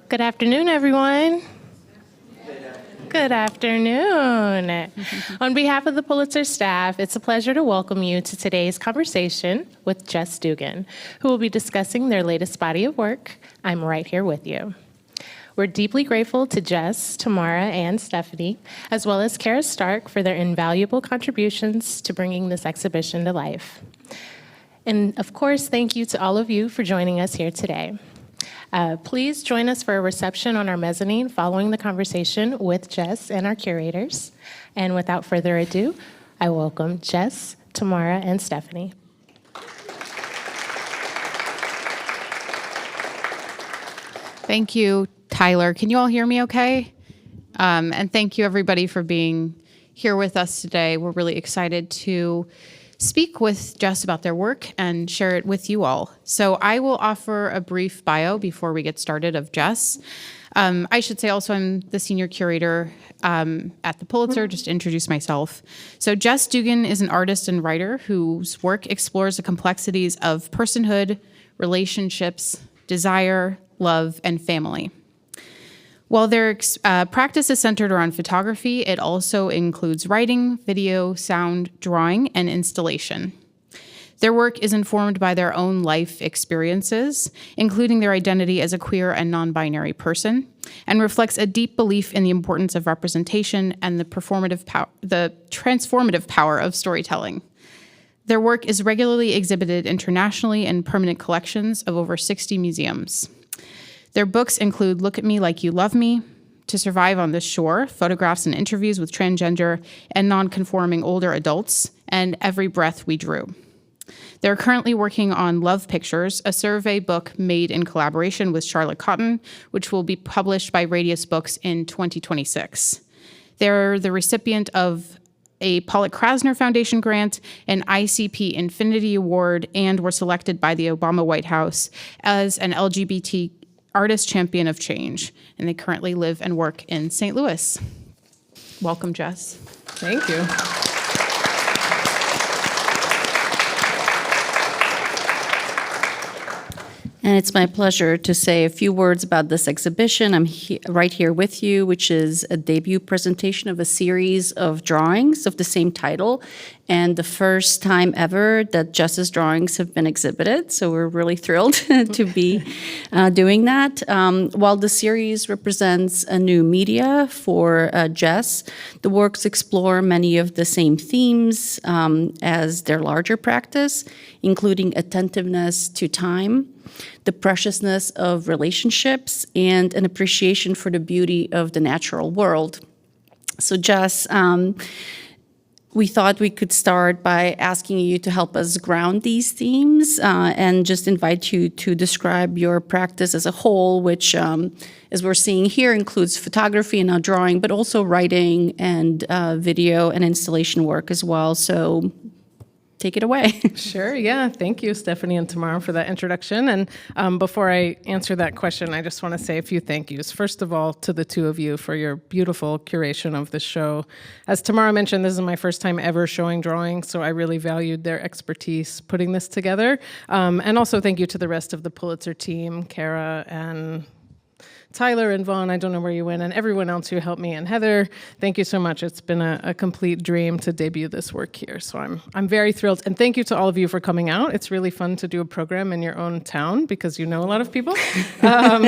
Good afternoon, everyone. Good afternoon. On behalf of the Pulitzer staff, it's a pleasure to welcome you to today's conversation with Jess Dugan, who will be discussing their latest body of work, I'm Right Here With You. We're deeply grateful to Jess, Tamara, and Stephanie, as well as Kara Stark for their invaluable contributions to bringing this exhibition to life. And of course, thank you to all of you for joining us here today. Please join us for a reception on our mezzanine following the conversation with Jess and our curators. And without further ado, I welcome Jess, Tamara, and Stephanie. Thank you, Tyler. Can you all hear me okay? And thank you, everybody, for being here with us today. We're really excited to speak with Jess about their work and share it with you all. So I will offer a brief bio before we get started of Jess. I should say also I'm the senior curator at the Pulitzer, just to introduce myself. So Jess Dugan is an artist and writer whose work explores the complexities of personhood, relationships, desire, love, and family. While their practice is centered around photography, it also includes writing, video, sound, drawing, and installation. Their work is informed by their own life experiences, including their identity as a queer and non-binary person, and reflects a deep belief in the importance of representation and the transformative power of storytelling. Their work is regularly exhibited internationally in permanent collections of over 60 museums. Their books include Look at Me Like You Love Me, To Survive on This Shore, photographs and interviews with transgender and non-conforming older adults, and Every Breath We Drew. They're currently working on Love Pictures, a survey book made in collaboration with Charlotte Cotton, which will be published by Radius Books in 2026. They're the recipient of a Pollock Krasner Foundation grant, an ICP Infinity Award, and were selected by the Obama White House as an LGBT Artist Champion of Change, and they currently live and work in St. Louis. Welcome, Jess. Thank you. And it's my pleasure to say a few words about this exhibition. I'm right here with you, which is a debut presentation of a series of drawings of the same title, and the first time ever that Jess's drawings have been exhibited. So we're really thrilled to be doing that. While the series represents a new media for Jess, the works explore many of the same themes as their larger practice, including attentiveness to time, the preciousness of relationships, and an appreciation for the beauty of the natural world. So Jess, we thought we could start by asking you to help us ground these themes and just invite you to describe your practice as a whole, which, as we're seeing here, includes photography and now drawing, but also writing and video and installation work as well. So take it away. Sure, yeah. Thank you, Stephanie and Tamara, for that introduction. And before I answer that question, I just want to say a few thank yous. First of all, to the two of you for your beautiful curation of the show. As Tamara mentioned, this is my first time ever showing drawing, so I really valued their expertise putting this together. And also thank you to the rest of the Pulitzer team, Kara and Tyler and Vaughn, I don't know where you went, and everyone else who helped me, and Heather, thank you so much. It's been a complete dream to debut this work here, so I'm very thrilled. And thank you to all of you for coming out. It's really fun to do a program in your own town because you know a lot of people.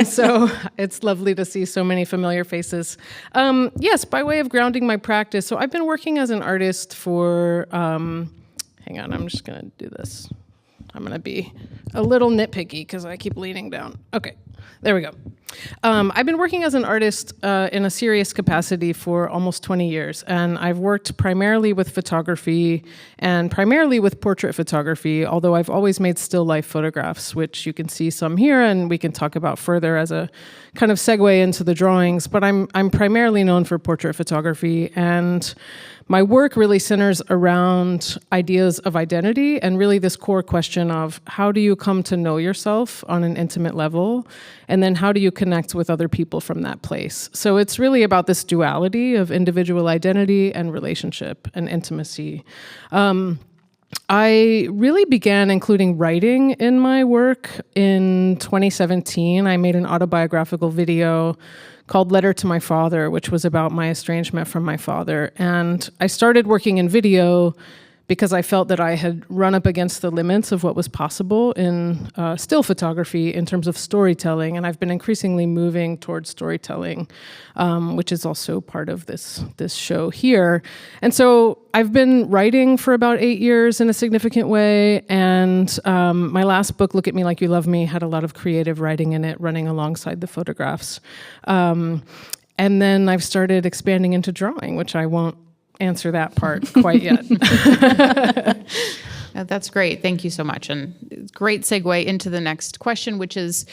So it's lovely to see so many familiar faces. Yes, by way of grounding my practice, so I've been working as an artist for, hang on, I'm just gonna do this. I'm gonna be a little nitpicky because I keep leaning down. Okay, there we go. I've been working as an artist in a serious capacity for almost 20 years, and I've worked primarily with photography and primarily with portrait photography, although I've always made still life photographs, which you can see some here and we can talk about further as a kind of segue into the drawings, but I'm primarily known for portrait photography, and my work really centers around ideas of identity and really this core question of how do you come to know yourself on an intimate level, and then how do you connect with other people from that place. So it's really about this duality of individual identity and relationship and intimacy. I really began including writing in my work in 2017. I made an autobiographical video called Letter to My Father, which was about my estrangement from my father. And I started working in video because I felt that I had run up against the limits of what was possible in still photography in terms of storytelling. And I've been increasingly moving towards storytelling, which is also part of this show here. And so I've been writing for about 8 years in a significant way. And my last book, Look at Me Like You Love Me, had a lot of creative writing in it, running alongside the photographs. And then I've started expanding into drawing, which I won't answer that part quite yet. That's great. Thank you so much. And great segue into the next question, which is,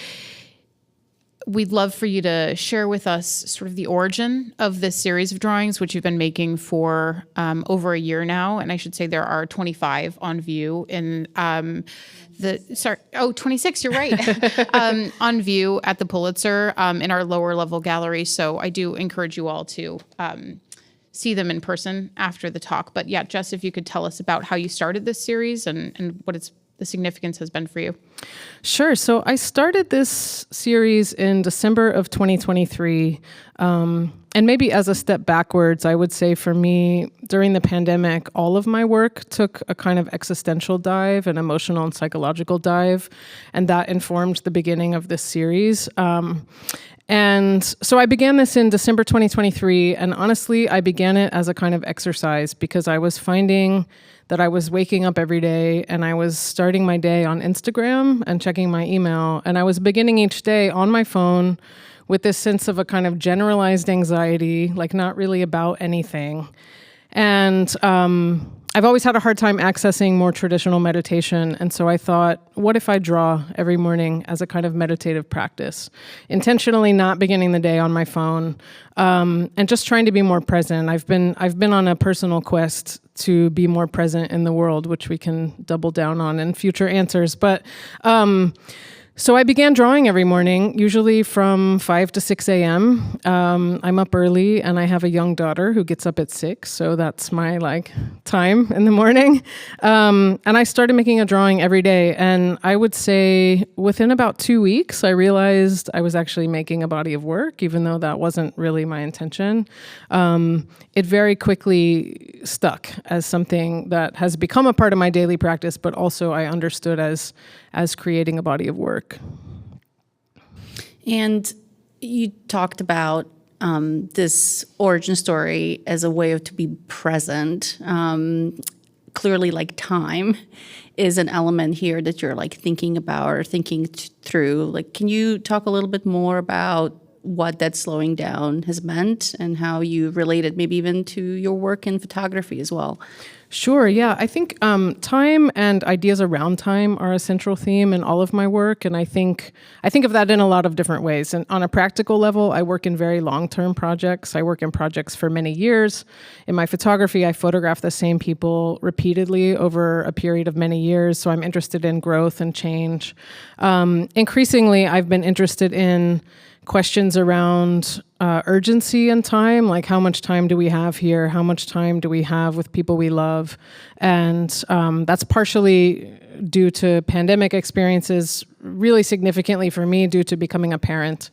we'd love for you to share with us sort of the origin of this series of drawings, which you've been making for over a year now. And I should say there are 25 on view in 26, you're right, on view at the Pulitzer in our lower level gallery. So I do encourage you all to see them in person after the talk. But yeah, Jess, if you could tell us about how you started this series and what the significance has been for you. Sure. So I started this series in December of 2023. And maybe as a step backwards, I would say for me, during the pandemic, all of my work took a kind of existential dive, an emotional and psychological dive, and that informed the beginning of this series. And so I began this in December 2023, and honestly, I began it as a kind of exercise because I was finding that I was waking up every day and I was starting my day on Instagram and checking my email, and I was beginning each day on my phone with this sense of a kind of generalized anxiety, like not really about anything. And I've always had a hard time accessing more traditional meditation, and so I thought, what if I draw every morning as a kind of meditative practice, intentionally not beginning the day on my phone, and just trying to be more present. I've been on a personal quest to be more present in the world, which we can double down on in future answers. But so I began drawing every morning, usually from 5 to 6 a.m. I'm up early, and I have a young daughter who gets up at 6, so that's my time in the morning. And I started making a drawing every day, and I would say within about 2 weeks, I realized I was actually making a body of work, even though that wasn't really my intention. It very quickly stuck as something that has become a part of my daily practice, but also I understood as creating a body of work. And you talked about this origin story as a way to be present. Clearly, time is an element here that you're thinking about or thinking through. Can you talk a little bit more about what that slowing down has meant and how you relate it maybe even to your work in photography as well? Sure, yeah. I think time and ideas around time are a central theme in all of my work, and I think of that in a lot of different ways. And on a practical level, I work in very long-term projects. I work in projects for many years. In my photography, I photograph the same people repeatedly over a period of many years, so I'm interested in growth and change. Increasingly, I've been interested in questions around urgency and time, like how much time do we have here? How much time do we have with people we love? And that's partially due to pandemic experiences, really significantly for me due to becoming a parent.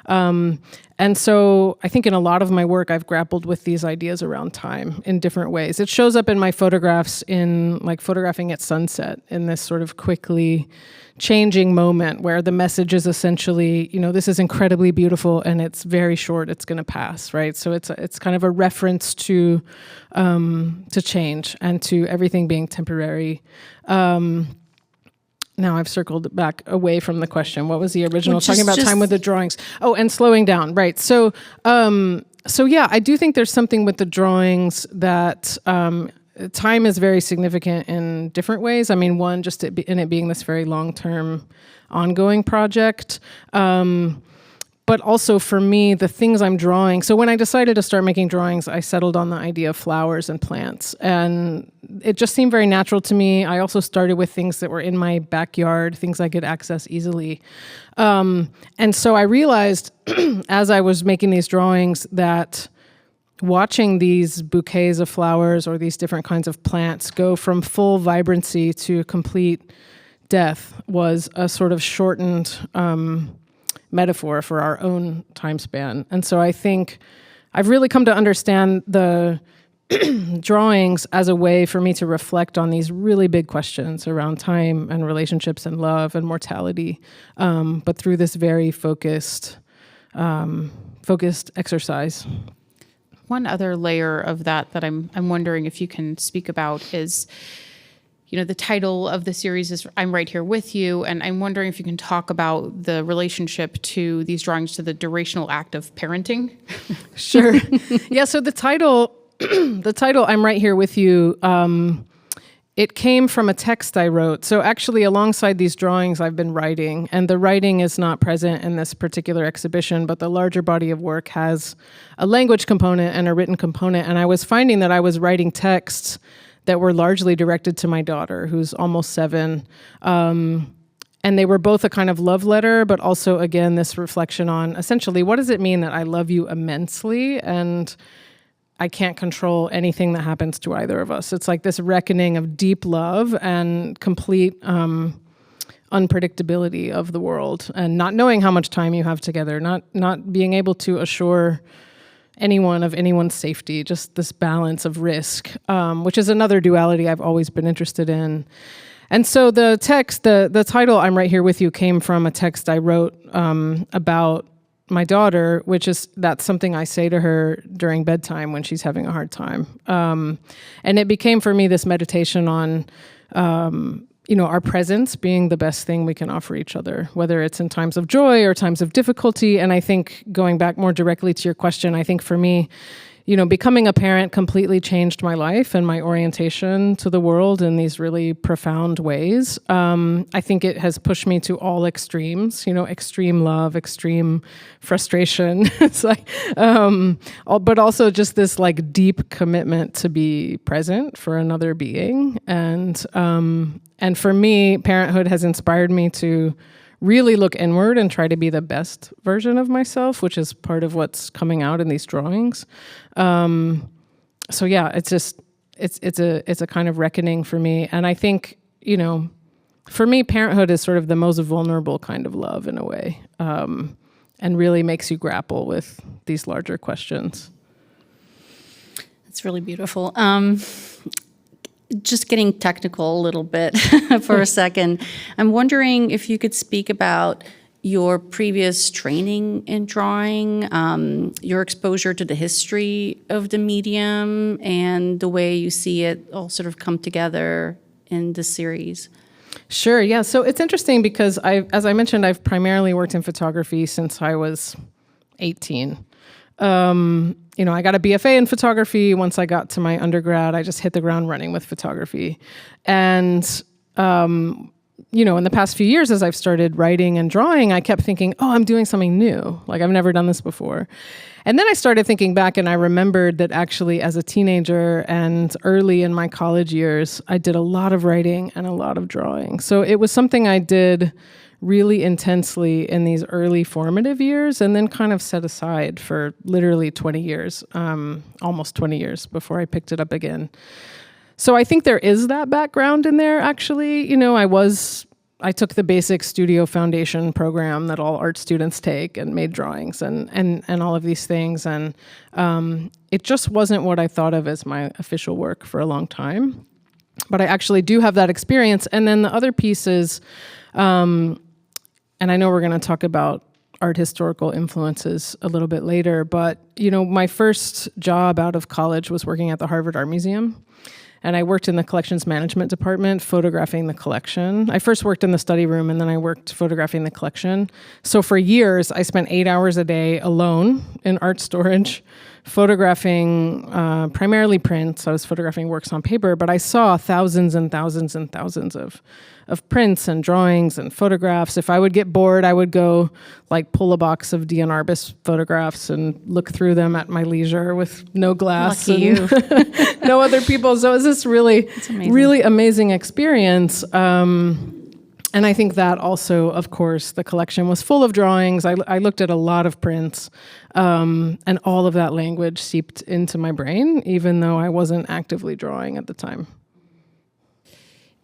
And so I think in a lot of my work, I've grappled with these ideas around time in different ways. It shows up in my photographs in photographing at sunset in this sort of quickly changing moment where the message is essentially, this is incredibly beautiful and it's very short, it's going to pass, right? So it's kind of a reference to change and to everything being temporary. Now I've circled back away from the question. What was the original? Talking about time with the drawings. Oh, and slowing down, right? So yeah, I do think there's something with the drawings that time is very significant in different ways. I mean, one, just in it being this very long-term, ongoing project. But also for me, the things I'm drawing. So when I decided to start making drawings, I settled on the idea of flowers and plants. And it just seemed very natural to me. I also started with things that were in my backyard, things I could access easily. And so I realized as I was making these drawings that watching these bouquets of flowers or these different kinds of plants go from full vibrancy to complete death was a sort of shortened metaphor for our own time span. And so I think I've really come to understand the drawings as a way for me to reflect on these really big questions around time and relationships and love and mortality, but through this very focused exercise. One other layer of that I'm wondering if you can speak about is, the title of the series is I'm Right Here With You, and I'm wondering if you can talk about the relationship to these drawings to the durational act of parenting. Sure. Yeah, so the title I'm Right Here With You, it came from a text I wrote. So actually, alongside these drawings, I've been writing, and the writing is not present in this particular exhibition, but the larger body of work has a language component and a written component, and I was finding that I was writing texts that were largely directed to my daughter, who's almost 7. And they were both a kind of love letter, but also, again, this reflection on essentially, what does it mean that I love you immensely and I can't control anything that happens to either of us? It's like this reckoning of deep love and complete unpredictability of the world, and not knowing how much time you have together, not being able to assure anyone of anyone's safety, just this balance of risk, which is another duality I've always been interested in. And so the text, the title I'm Right Here With You came from a text I wrote about my daughter, that's something I say to her during bedtime when she's having a hard time. And it became for me this meditation on our presence being the best thing we can offer each other, whether it's in times of joy or times of difficulty. And I think, going back more directly to your question, I think for me, becoming a parent completely changed my life and my orientation to the world in these really profound ways. I think it has pushed me to all extremes, extreme love, extreme frustration. It's like, but also just this like deep commitment to be present for another being. And for me, parenthood has inspired me to really look inward and try to be the best version of myself, which is part of what's coming out in these drawings. So yeah, it's a kind of reckoning for me. And I think, for me, parenthood is sort of the most vulnerable kind of love in a way, and really makes you grapple with these larger questions. That's really beautiful. Just getting technical a little bit for a second, I'm wondering if you could speak about your previous training in drawing, your exposure to the history of the medium, and the way you see it all sort of come together in this series. Sure, yeah. So it's interesting because as I mentioned, I've primarily worked in photography since I was 18. I got a BFA in photography. Once I got to my undergrad, I just hit the ground running with photography. And, in the past few years, as I've started writing and drawing, I kept thinking, I'm doing something new. Like, I've never done this before. And then I started thinking back, and I remembered that actually as a teenager and early in my college years, I did a lot of writing and a lot of drawing. So it was something I did really intensely in these early formative years, and then kind of set aside for literally 20 years, almost 20 years before I picked it up again. So I think there is that background in there, actually. I took the basic studio foundation program that all art students take and made drawings and all of these things. And it just wasn't what I thought of as my official work for a long time. But I actually do have that experience. And then the other piece is, and I know we're going to talk about art historical influences a little bit later, but my first job out of college was working at the Harvard Art Museum. And I worked in the collections management department, photographing the collection. I first worked in the study room, and then I worked photographing the collection. So for years, I spent 8 hours a day alone in art storage, photographing primarily prints. I was photographing works on paper, but I saw thousands and thousands and thousands of prints and drawings and photographs. If I would get bored, I would go pull a box of Dion Arbus photographs and look through them at my leisure with no glass. Lucky you. No other people. So it was this really amazing experience. And I think that also, of course, the collection was full of drawings. I looked at a lot of prints, and all of that language seeped into my brain, even though I wasn't actively drawing at the time.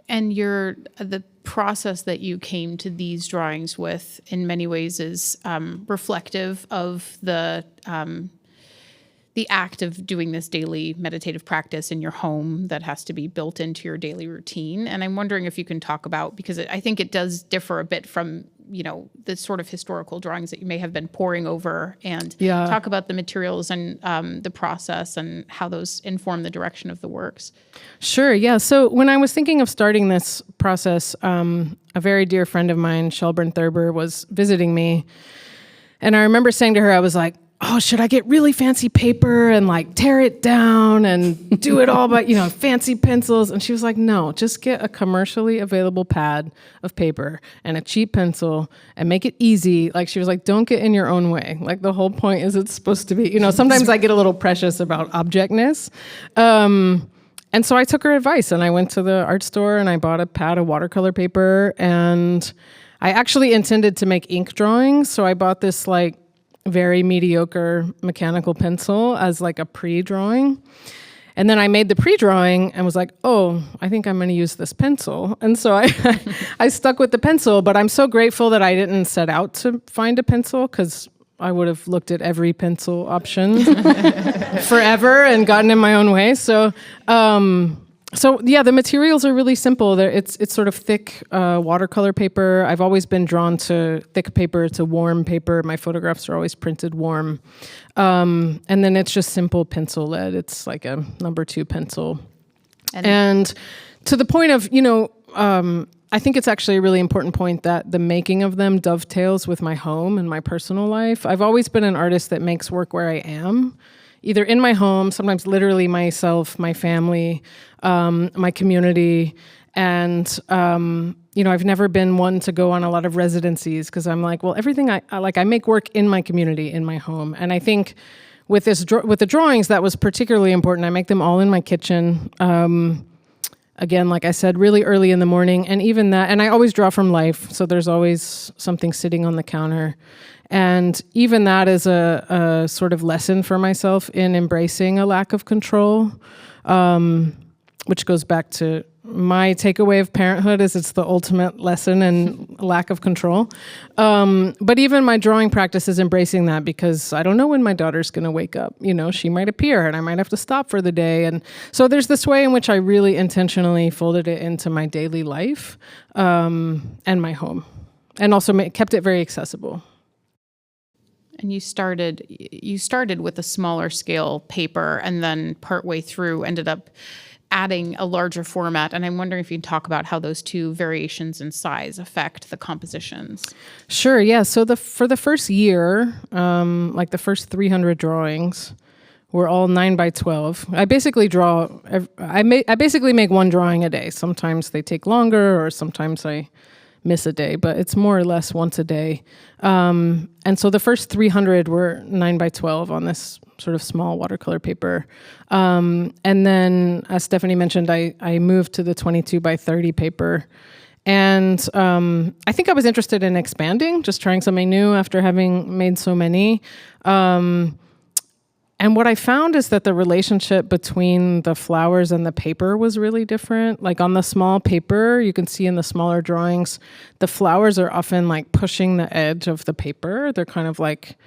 And the process that you came to these drawings with, in many ways, is reflective of the act of doing this daily meditative practice in your home that has to be built into your daily routine. And I'm wondering if you can talk about, because I think it does differ a bit from, the sort of historical drawings that you may have been poring over, and talk about the materials and the process and how those inform the direction of the works. Sure, yeah. So when I was thinking of starting this process, a very dear friend of mine, Shelburne Thurber, was visiting me. And I remember saying to her, I was like, oh, should I get really fancy paper and like tear it down and do it all by, fancy pencils? And she was like, no, just get a commercially available pad of paper and a cheap pencil and make it easy. Like, she was like, don't get in your own way. Like, the whole point is it's supposed to be, sometimes I get a little precious about objectness. And so I took her advice and I went to the art store and I bought a pad of watercolor paper, and I actually intended to make ink drawings. So I bought this like very mediocre mechanical pencil as like a pre-drawing. And then I made the pre-drawing and was like, oh, I think I'm going to use this pencil. And so I stuck with the pencil, but I'm so grateful that I didn't set out to find a pencil, because I would have looked at every pencil option forever and gotten in my own way. So the materials are really simple. It's sort of thick watercolor paper. I've always been drawn to thick paper, to warm paper. My photographs are always printed warm. And then it's just simple pencil lead. It's like a number 2 pencil. And to the point of, I think it's actually a really important point that the making of them dovetails with my home and my personal life. I've always been an artist that makes work where I am, either in my home, sometimes literally myself, my family, my community. And, I've never been one to go on a lot of residencies, because I'm like, well, everything I make work in my community, in my home. And I think with the drawings, that was particularly important. I make them all in my kitchen. Again, like I said, really early in the morning, and even that, and I always draw from life, so there's always something sitting on the counter. And even that is a sort of lesson for myself in embracing a lack of control, which goes back to my takeaway of parenthood, is it's the ultimate lesson in lack of control. But even my drawing practice is embracing that, because I don't know when my daughter's going to wake up. She might appear and I might have to stop for the day. And so there's this way in which I really intentionally folded it into my daily life and my home, and also kept it very accessible. And you started with a smaller scale paper, and then partway through ended up adding a larger format. And I'm wondering if you can talk about how those two variations in size affect the compositions. Sure, yeah. So for the first year, like the first 300 drawings were all 9 by 12. I basically make one drawing a day. Sometimes they take longer, or sometimes I miss a day, but it's more or less once a day. And so the first 300 were 9 by 12 on this sort of small watercolor paper. And then, as Stephanie mentioned, I moved to the 22 by 30 paper. And I think I was interested in expanding, just trying something new after having made so many. And what I found is that the relationship between the flowers and the paper was really different. Like on the small paper, you can see in the smaller drawings, the flowers are often like pushing the edge of the paper. They're kind of like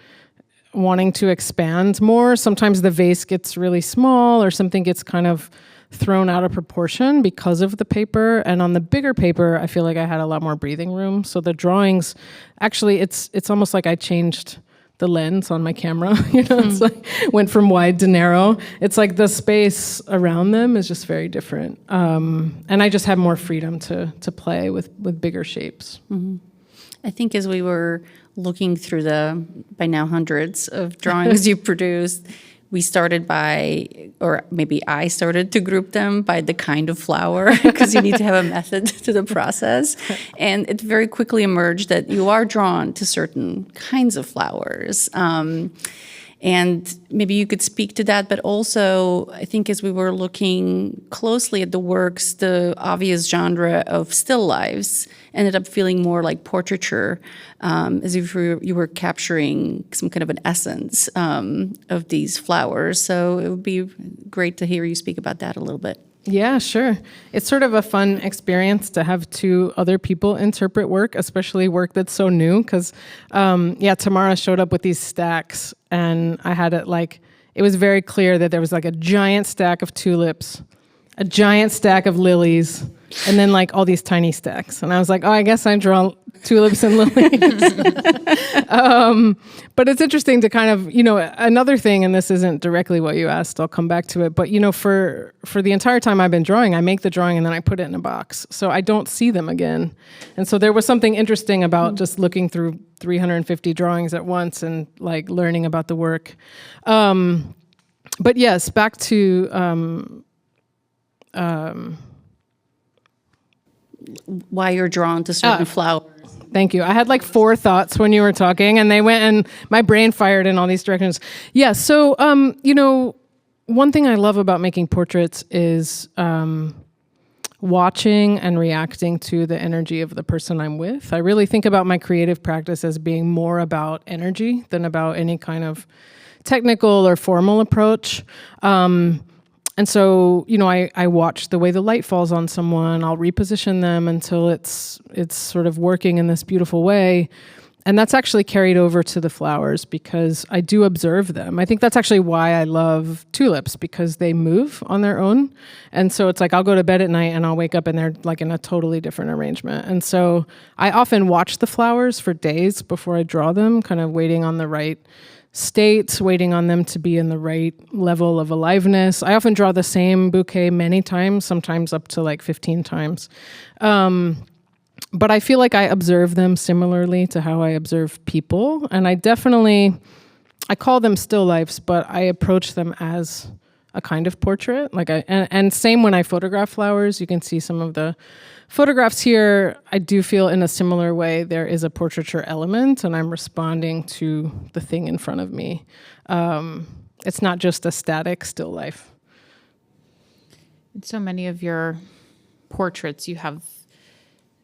wanting to expand more. Sometimes the vase gets really small, or something gets kind of thrown out of proportion because of the paper. And on the bigger paper, I feel like I had a lot more breathing room. So the drawings, actually, it's almost like I changed the lens on my camera. It's like went from wide to narrow. It's like the space around them is just very different. And I just have more freedom to play with bigger shapes. Mm-hmm. I think as we were looking through the, by now, hundreds of drawings you produced, we started by, or maybe I started to group them by the kind of flower, because you need to have a method to the process. And it very quickly emerged that you are drawn to certain kinds of flowers. And maybe you could speak to that, but also I think as we were looking closely at the works, the obvious genre of still lives ended up feeling more like portraiture, as if you were capturing some kind of an essence of these flowers. So it would be great to hear you speak about that a little bit. Yeah, sure. It's sort of a fun experience to have two other people interpret work, especially work that's so new. Because, Tamara showed up with these stacks, and I had it was very clear that there was like a giant stack of tulips, a giant stack of lilies, and then like all these tiny stacks. And I was like, oh, I guess I draw tulips and lilies. But it's interesting to kind of, another thing, and this isn't directly what you asked, I'll come back to it, but for the entire time I've been drawing, I make the drawing and then I put it in a box. So I don't see them again. And so there was something interesting about just looking through 350 drawings at once and like learning about the work. But yes, back to why you're drawn to certain flowers. Thank you. I had like 4 thoughts when you were talking, and they went, and my brain fired in all these directions. Yeah. So, one thing I love about making portraits is watching and reacting to the energy of the person I'm with. I really think about my creative practice as being more about energy than about any kind of technical or formal approach. And so, I watch the way the light falls on someone. I'll reposition them until it's sort of working in this beautiful way. And that's actually carried over to the flowers because I do observe them. I think that's actually why I love tulips, because they move on their own. And so it's like I'll go to bed at night and I'll wake up and they're like in a totally different arrangement. And so I often watch the flowers for days before I draw them, kind of waiting on the right states, waiting on them to be in the right level of aliveness. I often draw the same bouquet many times, sometimes up to like 15 times. But I feel like I observe them similarly to how I observe people. And I call them still lifes, but I approach them as a kind of portrait. And same when I photograph flowers. You can see some of the photographs here. I do feel in a similar way there is a portraiture element, and I'm responding to the thing in front of me. It's not just a static still life. In so many of your portraits, you have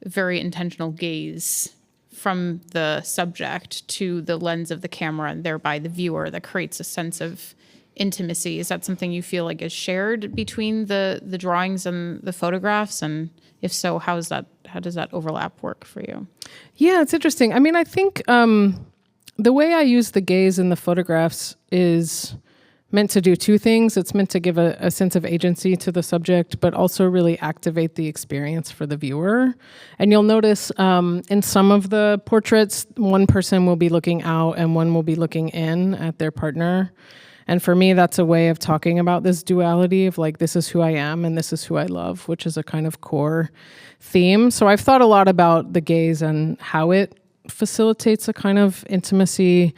very intentional gaze from the subject to the lens of the camera and thereby the viewer that creates a sense of intimacy. Is that something you feel like is shared between the drawings and the photographs? And if so, how does that overlap work for you? Yeah, it's interesting. I mean, I think the way I use the gaze in the photographs is meant to do 2 things. It's meant to give a sense of agency to the subject, but also really activate the experience for the viewer. And you'll notice in some of the portraits, one person will be looking out and one will be looking in at their partner. And for me, that's a way of talking about this duality of like, this is who I am and this is who I love, which is a kind of core theme. So I've thought a lot about the gaze and how it facilitates a kind of intimacy.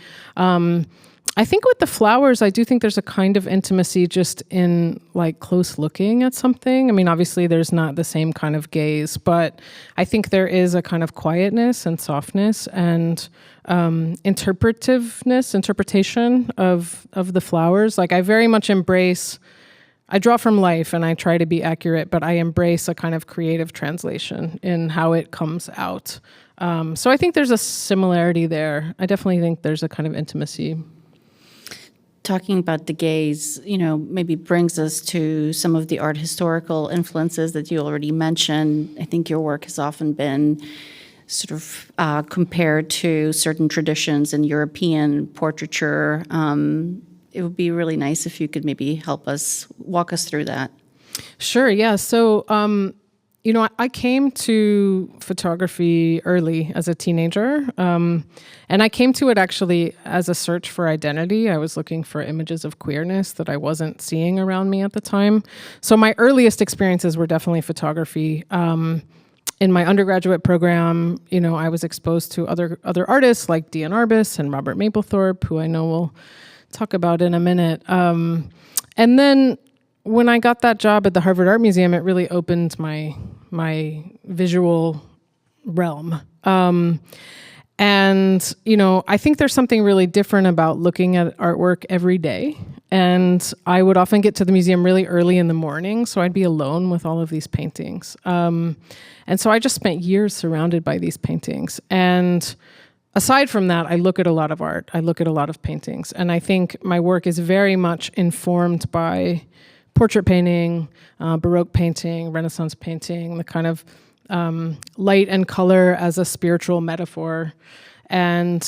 I think with the flowers, I do think there's a kind of intimacy just in like close looking at something. I mean, obviously there's not the same kind of gaze, but I think there is a kind of quietness and softness and interpretation of the flowers. Like I very much I draw from life and I try to be accurate, but I embrace a kind of creative translation in how it comes out. So I think there's a similarity there. I definitely think there's a kind of intimacy. Talking about the gaze, maybe brings us to some of the art historical influences that you already mentioned. I think your work has often been sort of compared to certain traditions in European portraiture. It would be really nice if you could maybe walk us through that. Sure, yeah. So, I came to photography early as a teenager, and I came to it actually as a search for identity. I was looking for images of queerness that I wasn't seeing around me at the time. So my earliest experiences were definitely photography. In my undergraduate program, I was exposed to other artists like Diane Arbus and Robert Mapplethorpe, who I know we'll talk about in a minute. And then when I got that job at the Harvard Art Museum, it really opened my visual realm. And, I think there's something really different about looking at artwork every day. And I would often get to the museum really early in the morning, so I'd be alone with all of these paintings. And so I just spent years surrounded by these paintings. And aside from that, I look at a lot of art. I look at a lot of paintings. And I think my work is very much informed by portrait painting, Baroque painting, Renaissance painting, the kind of light and color as a spiritual metaphor. And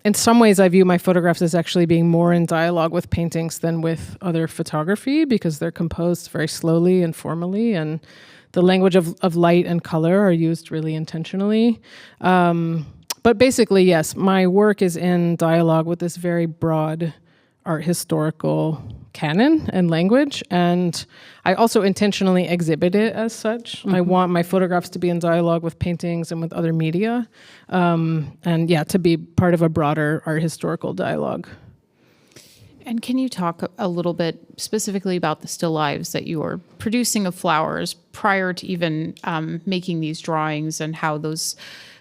in some ways, I view my photographs as actually being more in dialogue with paintings than with other photography, because they're composed very slowly and formally, and the language of light and color are used really intentionally. But basically, yes, my work is in dialogue with this very broad art historical canon and language, and I also intentionally exhibit it as such. I want my photographs to be in dialogue with paintings and with other media, and to be part of a broader art historical dialogue. And can you talk a little bit specifically about the still lives that you were producing of flowers prior to even making these drawings, and how those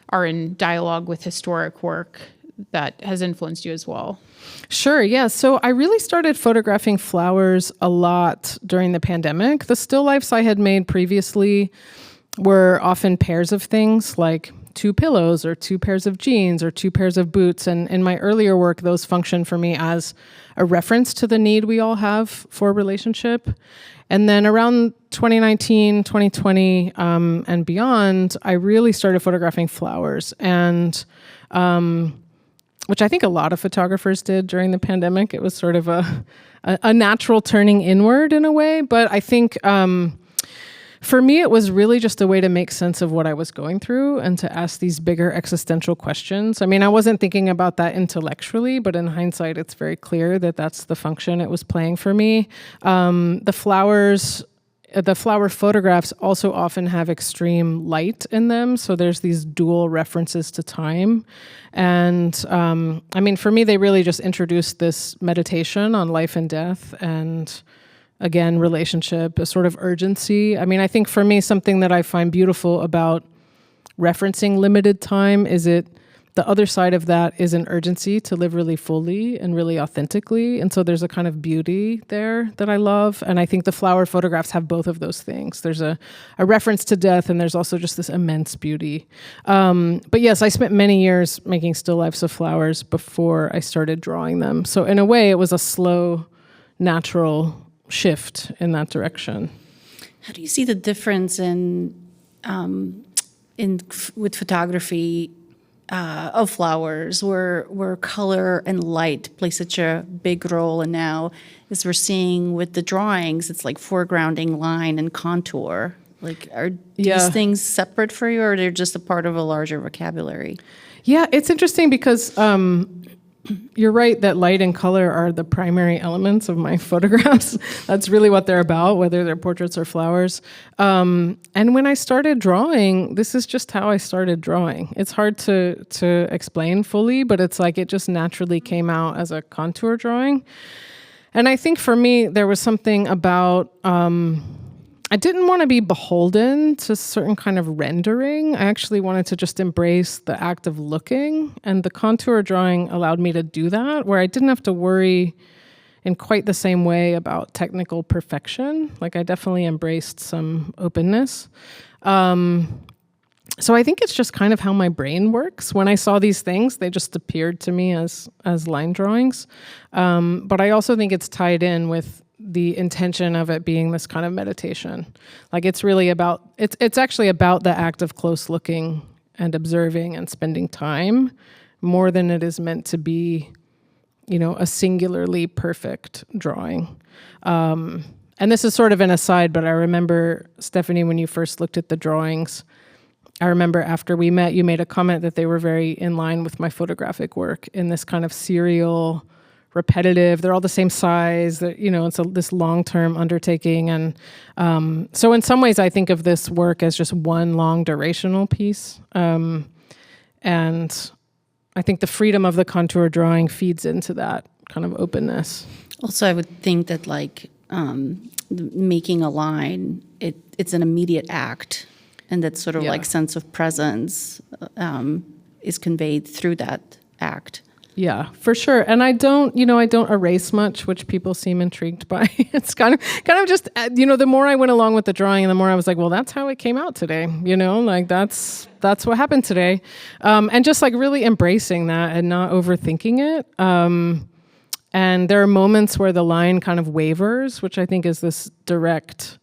are in dialogue with historic work that has influenced you as well? Sure, yeah. So I really started photographing flowers a lot during the pandemic. The still lifes I had made previously were often pairs of things, like 2 pillows or 2 pairs of jeans or 2 pairs of boots. And in my earlier work, those functioned for me as a reference to the need we all have for relationship. And then around 2019, 2020, and beyond, I really started photographing flowers, and which I think a lot of photographers did during the pandemic. It was sort of a natural turning inward in a way. But I think for me, it was really just a way to make sense of what I was going through and to ask these bigger existential questions. I mean, I wasn't thinking about that intellectually, but in hindsight, it's very clear that that's the function it was playing for me. The flower photographs also often have extreme light in them, so there's these dual references to time. And for me, they really just introduced this meditation on life and death, and again, relationship, a sort of urgency. I think for me, something that I find beautiful about referencing limited time is the other side of that is an urgency to live really fully and really authentically. And so there's a kind of beauty there that I love. And I think the flower photographs have both of those things. There's a reference to death, and there's also just this immense beauty. But yes, I spent many years making still lifes of flowers before I started drawing them. So in a way, it was a slow, natural shift in that direction. How do you see the difference with photography of flowers, where color and light play such a big role, and now, as we're seeing with the drawings, it's like foregrounding, line, and contour. Like, are these things separate for you, or they're just a part of a larger vocabulary? Yeah, it's interesting because you're right that light and color are the primary elements of my photographs. That's really what they're about, whether they're portraits or flowers. And when I started drawing, this is just how I started drawing. It's hard to explain fully, but it's like it just naturally came out as a contour drawing. And I think for me, there was something about I didn't want to be beholden to certain kind of rendering. I actually wanted to just embrace the act of looking, and the contour drawing allowed me to do that, where I didn't have to worry in quite the same way about technical perfection. Like, I definitely embraced some openness. So I think it's just kind of how my brain works. When I saw these things, they just appeared to me as line drawings. But I also think it's tied in with the intention of it being this kind of meditation. Like, it's really about, it's actually about the act of close looking and observing and spending time, more than it is meant to be, a singularly perfect drawing. And this is sort of an aside, but I remember, Stephanie, when you first looked at the drawings, I remember after we met, you made a comment that they were very in line with my photographic work in this kind of serial, repetitive, they're all the same size, it's this long-term undertaking. And so in some ways, I think of this work as just one long durational piece. And I think the freedom of the contour drawing feeds into that kind of openness. Also, I would think that making a line, it's an immediate act, and that sort of like sense of presence is conveyed through that act. Yeah, for sure. And I don't erase much, which people seem intrigued by. It's kind of just, the more I went along with the drawing, the more I was like, well, that's how it came out today. Like that's what happened today. And just like really embracing that and not overthinking it. And there are moments where the line kind of wavers, which I think is this direct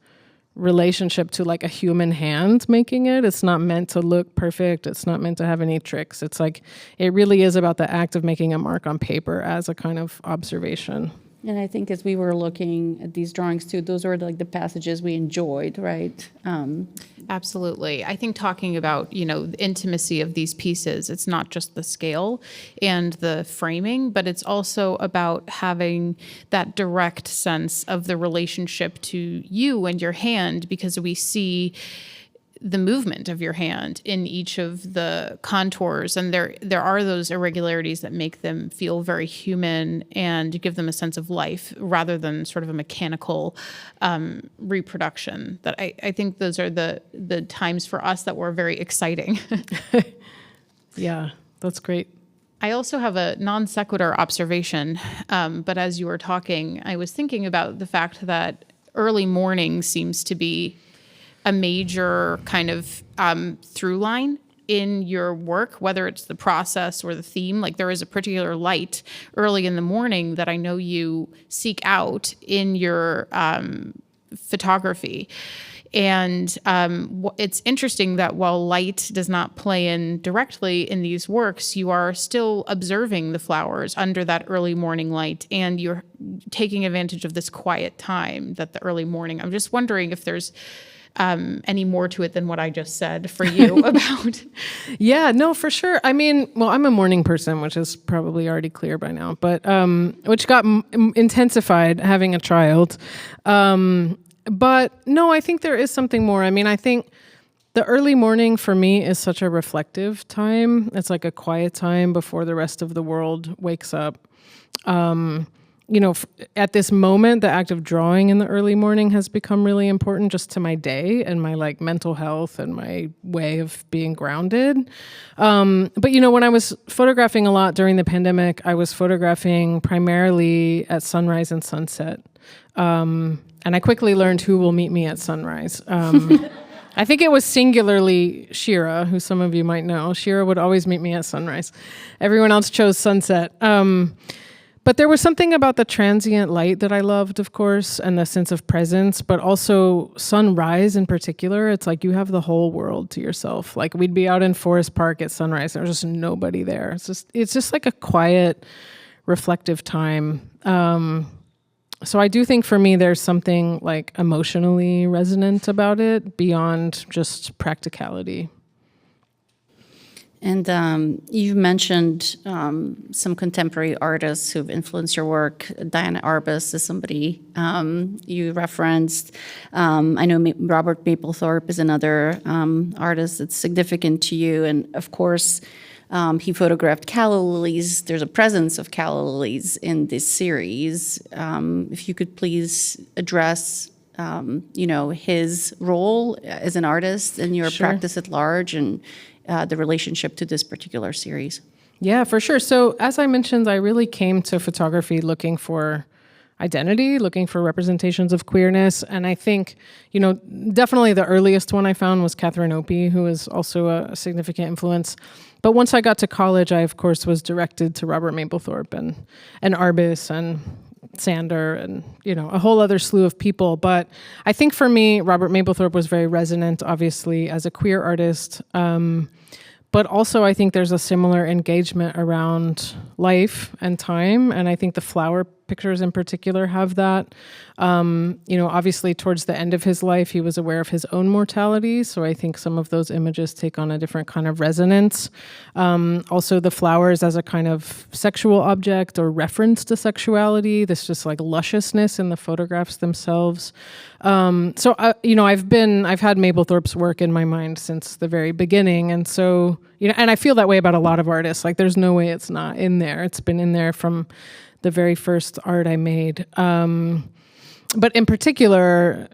relationship to like a human hand making it. It's not meant to look perfect. It's not meant to have any tricks. It's like, it really is about the act of making a mark on paper as a kind of observation. And I think as we were looking at these drawings too, those were like the passages we enjoyed, right? Absolutely. I think talking about, the intimacy of these pieces, it's not just the scale and the framing, but it's also about having that direct sense of the relationship to you and your hand, because we see the movement of your hand in each of the contours, and there are those irregularities that make them feel very human and give them a sense of life rather than sort of a mechanical reproduction. That I think those are the times for us that were very exciting. Yeah, that's great. I also have a non sequitur observation, but as you were talking, I was thinking about the fact that early morning seems to be a major kind of through line in your work, whether it's the process or the theme. Like there is a particular light early in the morning that I know you seek out in your photography. And it's interesting that while light does not play in directly in these works, you are still observing the flowers under that early morning light, and you're taking advantage of this quiet time that the early morning. I'm just wondering if there's any more to it than what I just said for you about. Yeah, no, for sure. I mean, well, I'm a morning person, which is probably already clear by now, but which got intensified having a child. But no, I think there is something more. I mein, I think the early morning for me is such a reflective time. It's like a quiet time before the rest of the world wakes up. At this moment, the act of drawing in the early morning has become really important just to my day and my like mental health and my way of being grounded. But when I was photographing a lot during the pandemic, I was photographing primarily at sunrise and sunset. And I quickly learned who will meet me at sunrise. I think it was singularly Shira, who some of you might know. Shira would always meet me at sunrise. Everyone else chose sunset. But there was something about the transient light that I loved, of course, and the sense of presence, but also sunrise in particular. It's like you have the whole world to yourself. Like we'd be out in Forest Park at sunrise. There was just nobody there. It's just like a quiet, reflective time. So I do think for me, there's something like emotionally resonant about it beyond just practicality. And you've mentioned some contemporary artists who've influenced your work. Diana Arbus is somebody you referenced. I know Robert Mapplethorpe is another artist that's significant to you. And of course, he photographed calla lilies. There's a presence of calla lilies in this series. If you could please address his role as an artist in your practice at large and the relationship to this particular series. Yeah, for sure. So as I mentioned, I really came to photography looking for identity, looking for representations of queerness. And I think, definitely the earliest one I found was Catherine Opie, who is also a significant influence. But once I got to college, I, of course, was directed to Robert Mapplethorpe and Arbus and Sander and, a whole other slew of people. But I think for me, Robert Mapplethorpe was very resonant, obviously, as a queer artist. But also I think there's a similar engagement around life and time. And I think the flower pictures in particular have that. Obviously towards the end of his life, he was aware of his own mortality. So I think some of those images take on a different kind of resonance. Also the flowers as a kind of sexual object or reference to sexuality, this just like lusciousness in the photographs themselves. I've had Mapplethorpe's work in my mind since the very beginning. And so, and I feel that way about a lot of artists. Like there's no way it's not in there. It's been in there from the very first art I made. But in particular,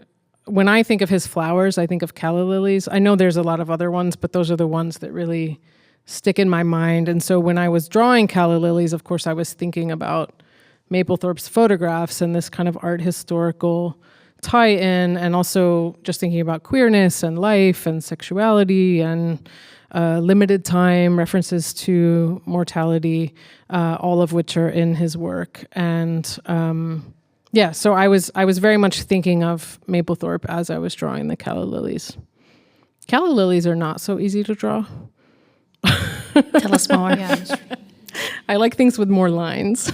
when I think of his flowers, I think of calla lilies. I know there's a lot of other ones, but those are the ones that really stick in my mind. And so when I was drawing calla lilies, of course, I was thinking about Mapplethorpe's photographs and this kind of art historical tie-in, and also just thinking about queerness and life and sexuality and limited time, references to mortality, all of which are in his work. And so I was very much thinking of Mapplethorpe as I was drawing the calla lilies. Calla lilies are not so easy to draw. Tell us more. Yeah. I like things with more lines.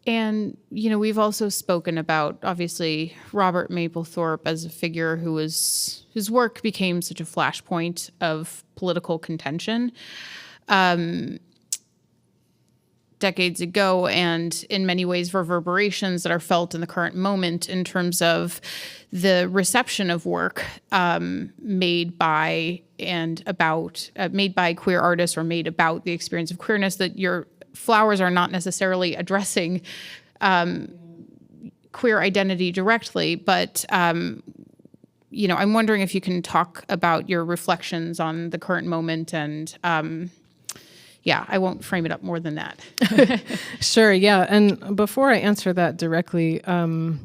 And, we've also spoken about, obviously, Robert Mapplethorpe as a figure whose work became such a flashpoint of political contention decades ago, and in many ways reverberations that are felt in the current moment in terms of the reception of work made by queer artists, or made about the experience of queerness, that your flowers are not necessarily addressing queer identity directly, but I'm wondering if you can talk about your reflections on the current moment, and I won't frame it up more than that. Sure, yeah. And before I answer that directly, I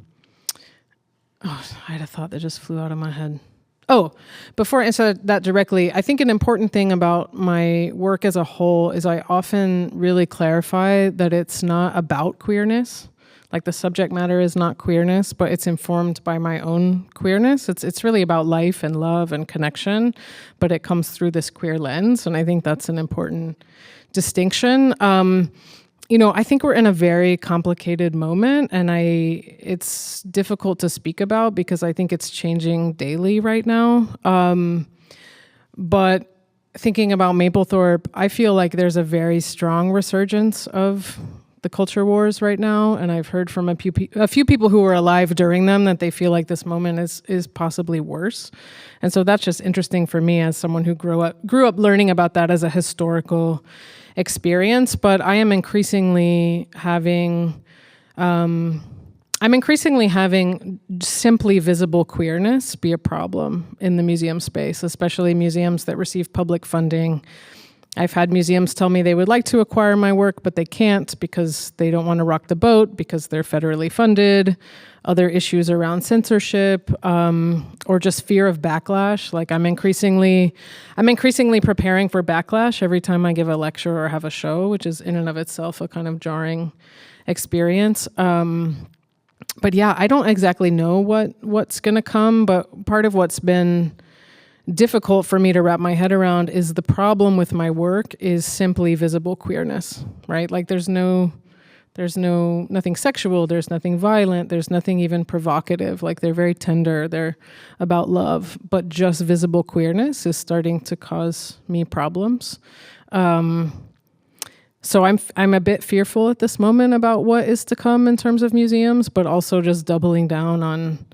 had a thought that just flew out of my head. Before I answer that directly, I think an important thing about my work as a whole is I often really clarify that it's not about queerness. Like, the subject matter is not queerness, but it's informed by my own queerness. It's really about life and love and connection, but it comes through this queer lens, and I think that's an important distinction. I think we're in a very complicated moment, and it's difficult to speak about because I think it's changing daily right now. But thinking about Mapplethorpe, I feel like there's a very strong resurgence of the culture wars right now, and I've heard from a few people who were alive during them that they feel like this moment is possibly worse. And so that's just interesting for me as someone who grew up learning about that as a historical experience. But I am increasingly having simply visible queerness be a problem in the museum space, especially museums that receive public funding. I've had museums tell me they would like to acquire my work, but they can't because they don't want to rock the boat because they're federally funded. Other issues around censorship, or just fear of backlash. Like, I'm increasingly preparing for backlash every time I give a lecture or have a show, which is in and of itself a kind of jarring experience. But yeah, I don't exactly know what's going to come, but part of what's been difficult for me to wrap my head around is the problem with my work is simply visible queerness, right? Like, there's nothing sexual, there's nothing violent, there's nothing even provocative. Like, they're very tender, they're about love, but just visible queerness is starting to cause me problems. So I'm a bit fearful at this moment about what is to come in terms of museums, but also just doubling down on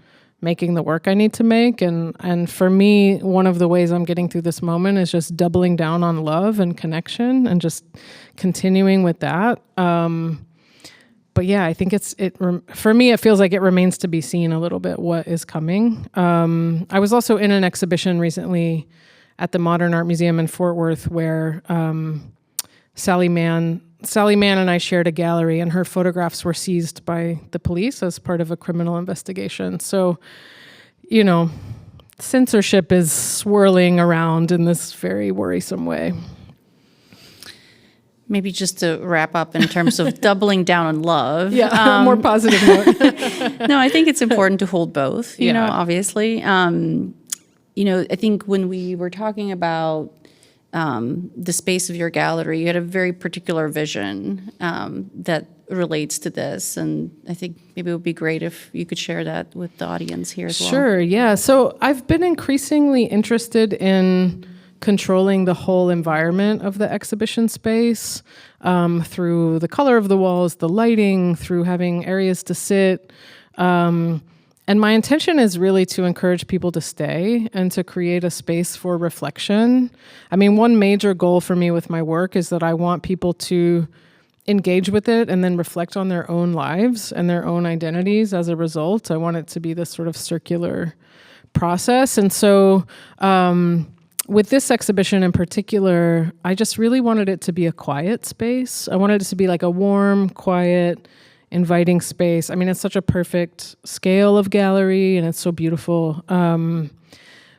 making the work I need to make. And for me, one of the ways I'm getting through this moment is just doubling down on love and connection and just continuing with that. But yeah, I think for me, it feels like it remains to be seen a little bit what is coming. I was also in an exhibition recently at the Modern Art Museum in Fort Worth where Sally Mann and I shared a gallery, and her photographs were seized by the police as part of a criminal investigation. So, censorship is swirling around in this very worrisome way. Maybe just to wrap up in terms of doubling down on love. Yeah, more positive note. No, I think it's important to hold both, you know, obviously. I think when we were talking about the space of your gallery, you had a very particular vision that relates to this. And I think maybe it would be great if you could share that with the audience here as well. Sure, yeah. So I've been increasingly interested in controlling the whole environment of the exhibition space through the color of the walls, the lighting, through having areas to sit. And my intention is really to encourage people to stay and to create a space for reflection. I mean, one major goal for me with my work is that I want people to engage with it and then reflect on their own lives and their own identities as a result. I want it to be this sort of circular process. And so with this exhibition in particular, I just really wanted it to be a quiet space. I wanted it to be like a warm, quiet, inviting space. I mean, it's such a perfect scale of gallery, and it's so beautiful.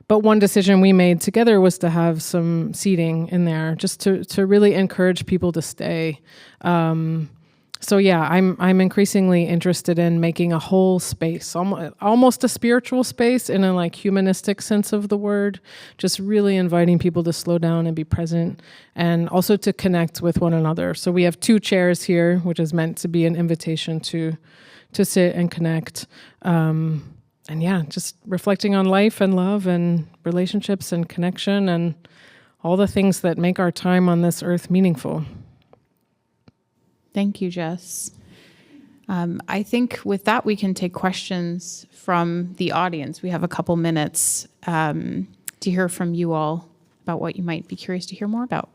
But one decision we made together was to have some seating in there, just to really encourage people to stay. So yeah, I'm increasingly interested in making a whole space, almost a spiritual space in a like humanistic sense of the word, just really inviting people to slow down and be present, and also to connect with one another. So we have 2 chairs here, which is meant to be an invitation to sit and connect. And yeah, just reflecting on life and love and relationships and connection and all the things that make our time on this earth meaningful. Thank you, Jess. I think with that, we can take questions from the audience. We have a couple minutes to hear from you all about what you might be curious to hear more about.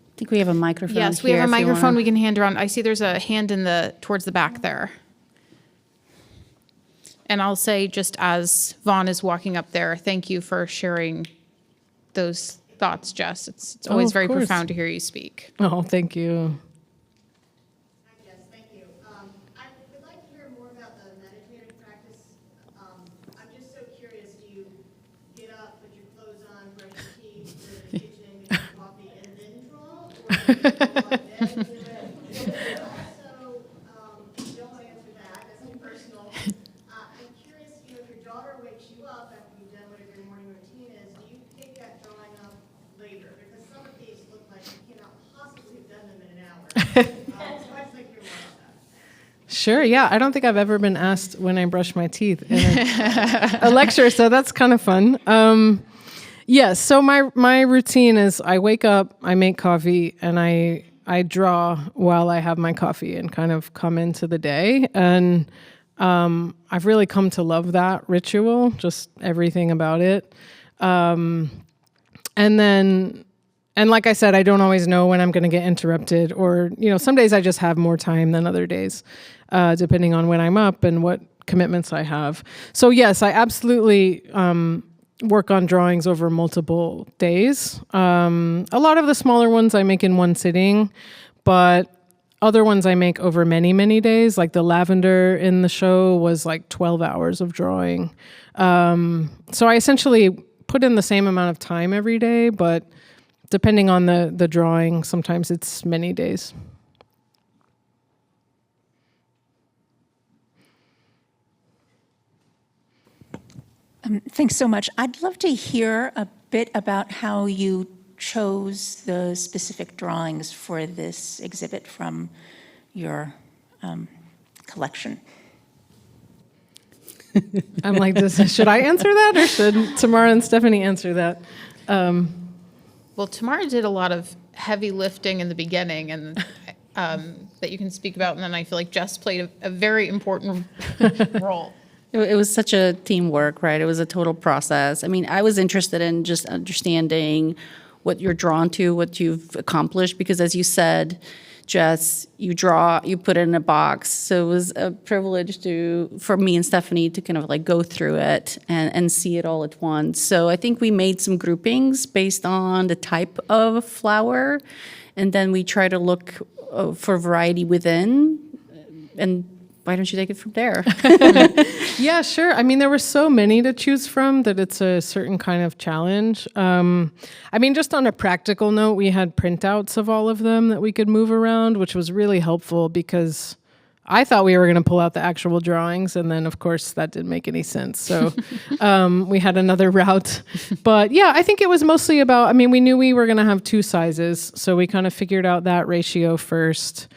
I think we have a microphone. Yes, we here have a if you microphone wanna- we can hand around. I see there's a hand towards the back there. And I'll say, just as Vaughn is walking up there, thank you for sharing those thoughts, Jess. It's always of very course. profound to hear you speak. Oh, thank you. Yes, thank you. I would like to hear more about the meditative practice. I'm just so curious, do you get up, put your clothes on, brush your teeth, go to the kitchen, get your coffee, and then draw? Or do you go like that and do it? And also, you don't want to answer that, that's impersonal. I'm curious, if your daughter wakes you up after you've done whatever your morning routine is, do you pick that drawing up later? Because some of these look like you cannot possibly have done them in an hour. So I'd just like to hear more about that. Sure, yeah. I don't think I've ever been asked when I brush my teeth in a lecture, so that's kind of fun. Yes, so my routine is I wake up, I make coffee, and I draw while I have my coffee and kind of come into the day. And I've really come to love that ritual, just everything about it. And like I said, I don't always know when I'm going to get interrupted, or, some days I just have more time than other days, depending on when I'm up and what commitments I have. So yes, I absolutely work on drawings over multiple days. A lot of the smaller ones I make in one sitting, but other ones I make over many, many days. Like the lavender in the show was like 12 hours of drawing. So I essentially put in the same amount of time every day, but depending on the drawing, sometimes it's many days. Thanks so much. I'd love to hear a bit about how you chose the specific drawings for this exhibit from your collection. I'm like, should I answer that, or should Tamara and Stephanie answer that? Well, Tamara did a lot of heavy lifting in the beginning, and that you can speak about, and then I feel like Jess played a very important role. It was such a teamwork, right? It was a total process. I mean, I was interested in just understanding what you're drawn to, what you've accomplished, because as you said, Jess, you draw, you put it in a box. So it was a privilege for me and Stephanie to kind of like go through it and see it all at once. So I think we made some groupings based on the type of flower, and then we try to look for variety within. And why don't you take it from there? Yeah, sure. I mean, there were so many to choose from that it's a certain kind of challenge. I mean, just on a practical note, we had printouts of all of them that we could move around, which was really helpful because I thought we were going to pull out the actual drawings, and then, of course, that didn't make any sense. So we had another route. But yeah, I think it was mostly about, I mean, we knew we were going to have 2 sizes, so we kind of figured out that ratio first.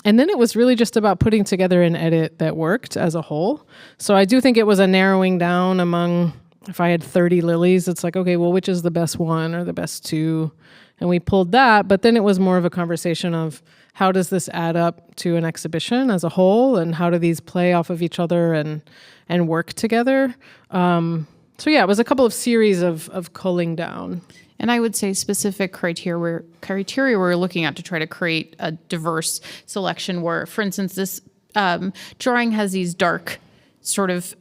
And then it was really just about putting together an edit that worked as a whole. So I do think it was a narrowing down among, if I had 30 lilies, it's like, okay, well, which is the best one or the best 2? And we pulled that, but then it was more of a conversation of how does this add up to an exhibition as a whole, and how do these play off of each other and work together? So yeah, it was a couple of series of culling down. And I would say specific criteria we're looking at to try to create a diverse selection where, for instance, this drawing has these dark sort of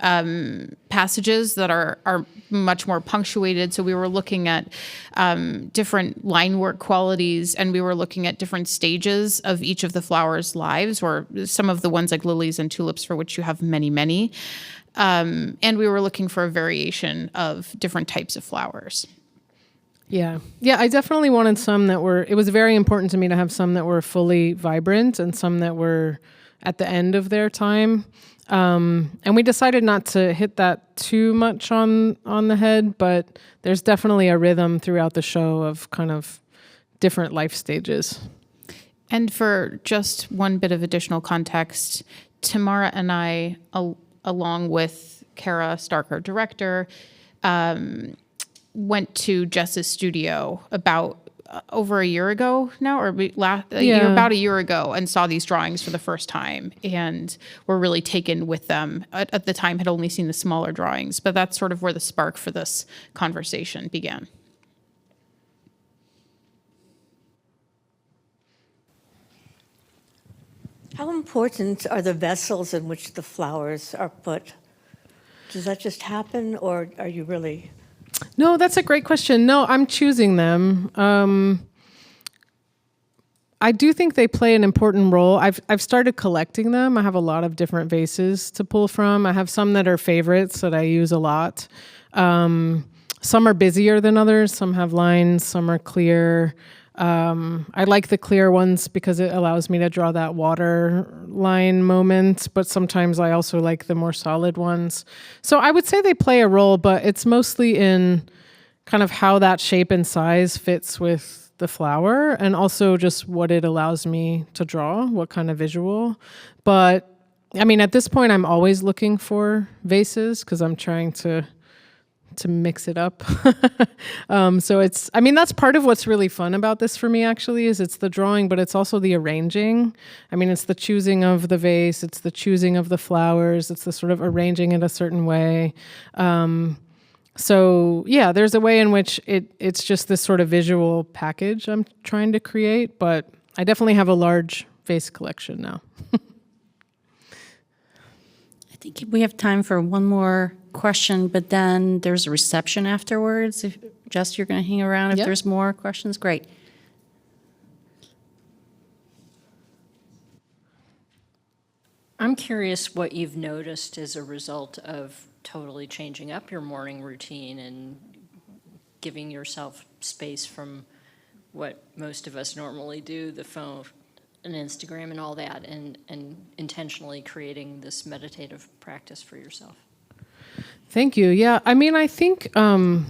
passages that are much more punctuated. So we were looking at different line work qualities, and we were looking at different stages of each of the flowers' lives, or some of the ones like lilies and tulips for which you have many, many. And we were looking for a variation of different types of flowers. Yeah, I definitely wanted some that were, it was very important to me to have some that were fully vibrant and some that were at the end of their time. And we decided not to hit that too much on the head, but there's definitely a rhythm throughout the show of kind of different life stages. And for just one bit of additional context, Tamara and I, along with Kara Stark, our director, went to Jess's studio about over a year ago now, or about a year ago, and saw these drawings for the first time, and were really taken with them. At the time, had only seen the smaller drawings, but that's sort of where the spark for this conversation began. How important are the vessels in which the flowers are put? Does that just happen, or are you really... No, that's a great question. No, I'm choosing them. I do think they play an important role. I've started collecting them. I have a lot of different vases to pull from. I have some that are favorites that I use a lot. Some are busier than others. Some have lines. Some are clear. I like the clear ones because it allows me to draw that water line moment, but sometimes I also like the more solid ones. So I would say they play a role, but it's mostly in kind of how that shape and size fits with the flower, and also just what it allows me to draw, what kind of visual. But I mean, at this point, I'm always looking for vases because I'm trying to mix it up. So that's part of what's really fun about this for me, actually, is it's the drawing, but it's also the arranging. I mean, it's the choosing of the vase, it's the choosing of the flowers, it's the sort of arranging it a certain way. So yeah, there's a way in which it's just this sort of visual package I'm trying to create, but I definitely have a large vase collection now. I think we have time for one more question, but then there's a reception afterwards. If Jess, you're going to hang around if there's more questions, great. I'm curious what you've noticed as a result of totally changing up your morning routine and giving yourself space from what most of us normally do, the phone and Instagram and all that, and intentionally creating this meditative practice for yourself. Thank you. Yeah, I mean, I think, I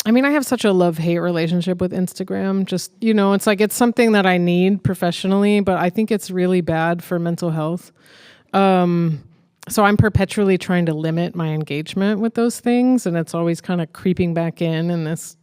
have such a love-hate relationship with Instagram. Just, it's like it's something that I need professionally, but I think it's really bad for mental health. So I'm perpetually trying to limit my engagement with those things, and it's always kind of creeping back in this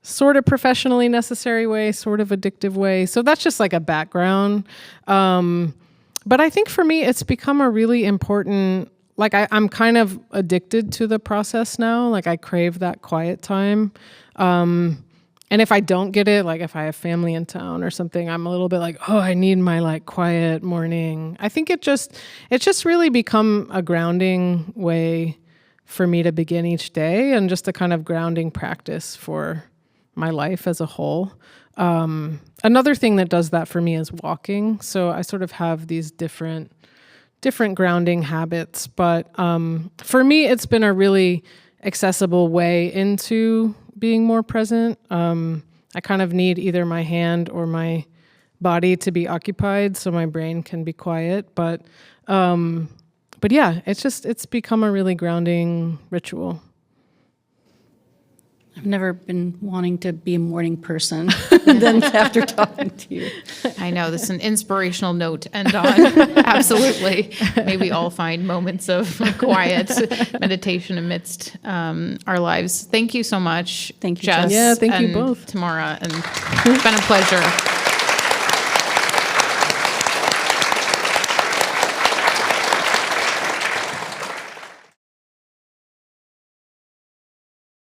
sort of professionally necessary way, sort of addictive way. So that's just like a background. But I think for me, it's become a really important, like I'm kind of addicted to the process now. Like I crave that quiet time. And if I don't get it, like if I have family in town or something, I'm a little bit like, oh, I need my like quiet morning. I think it's just really become a grounding way for me to begin each day, and just a kind of grounding practice for my life as a whole. Another thing that does that for me is walking. So I sort of have these different grounding habits, but for me, it's been a really accessible way into being more present. I kind of need either my hand or my body to be occupied so my brain can be quiet. But yeah, it's become a really grounding ritual. I've never been wanting to be a morning person than after talking to you. I know, this is an inspirational note to end on. Absolutely. May we all find moments of quiet meditation amidst our lives. Thank you so much. Thank you, Jess. Yeah, thank you and both. Tamara, and it's been a pleasure.